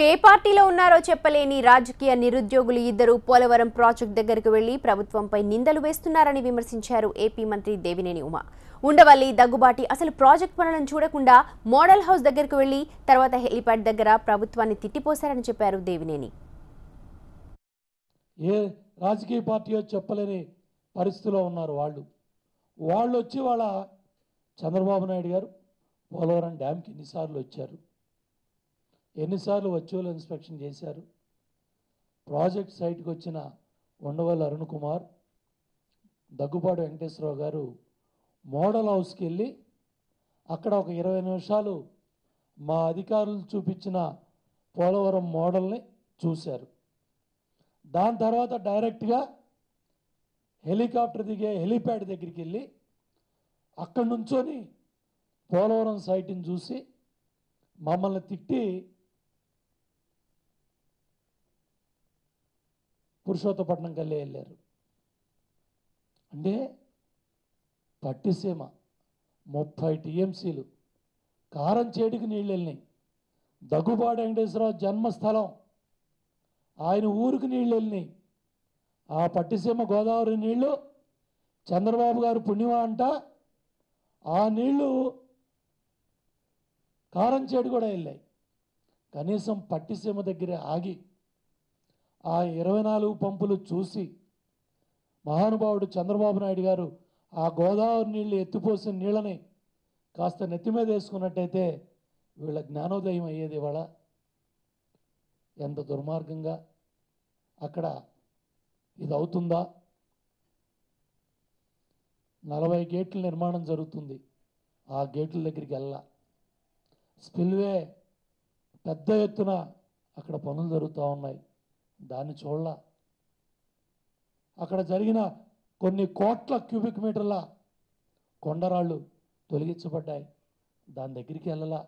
ఏ పార్టీలో ఉన్నారో చెప్పలేని రాజకీయ నిరుద్యోగులు ఇద్దరు పోలవరం ప్రాజెక్టు దగ్గరకు వెళ్లి ప్రభుత్వంపై నిందలు వేస్తున్నారని విమర్శించారు ఏపీ మంత్రి దేవినేని ఉమ. ఉండవల్లి దగ్గుబాటి అసలు ప్రాజెక్టు పనులను చూడకుండా మోడల్ హౌస్ దగ్గరకు వెళ్లి తర్వాత హెలిప్యాడ్ దగ్గర ప్రభుత్వాన్ని తిట్టిపోశారని చెప్పారు దేవినేని. ఏ రాజకీయ పార్టీయో చెప్పలేని పరిస్థితిలో ఉన్నారు వాళ్ళు వచ్చి వాళ్ళ చంద్రబాబు నాయుడు గారు పోలవరం డ్యామ్కి ఎన్నిసార్లు వచ్చారు, ఎన్నిసార్లు వర్చువల్ ఇన్స్పెక్షన్ చేశారు. ప్రాజెక్ట్ సైట్కి వచ్చిన ఉండవల్లి అరుణ్ కుమార్, దగ్గుబాటి వెంకటేశ్వరరావు గారు మోడల్ హౌస్కి వెళ్ళి అక్కడ ఒక 20 నిమిషాలు మా అధికారులు చూపించిన పోలవరం మోడల్ని చూశారు. దాని తర్వాత డైరెక్ట్గా హెలికాప్టర్ దిగే హెలిప్యాడ్ దగ్గరికి వెళ్ళి అక్కడి నుంచొని పోలవరం సైట్ని చూసి మమ్మల్ని తిట్టి పురుషోత్తపట్నం కల్లే వెళ్ళారు. అంటే పట్టిసీమ 30 టీఎంసీలు కారం చేటికి నీళ్ళు వెళ్ళినాయి. దగ్గుబాటి వెంకటేశ్వరరావు జన్మస్థలం ఆయన ఊరికి నీళ్ళు వెళ్ళినాయి. ఆ పట్టిసీమ గోదావరి నీళ్లు చంద్రబాబు గారు పుణ్యమా అంట. ఆ నీళ్లు కారం చేడు కూడా వెళ్ళాయి. కనీసం పట్టిసీమ దగ్గర ఆగి ఆ 24 పంపులు చూసి మహానుభావుడు చంద్రబాబు నాయుడు గారు ఆ గోదావరి నీళ్లు ఎత్తిపోసిన నీళ్ళని కాస్త నెత్తి మీద వేసుకున్నట్టయితే వీళ్ళ జ్ఞానోదయం అయ్యేది. ఇవాళ ఎంత దుర్మార్గంగా అక్కడ ఇది అవుతుందా? 40 గేట్ల నిర్మాణం జరుగుతుంది. ఆ గేట్ల దగ్గరికి వెళ్ళా. స్పిల్వే పెద్ద ఎత్తున అక్కడ పనులు జరుగుతూ ఉన్నాయి, దాన్ని చూడాల. అక్కడ జరిగిన కొన్ని కోట్ల క్యూబిక్ మీటర్ల కొండరాళ్ళు తొలగించబడ్డాయి, దాని దగ్గరికి వెళ్ళలా.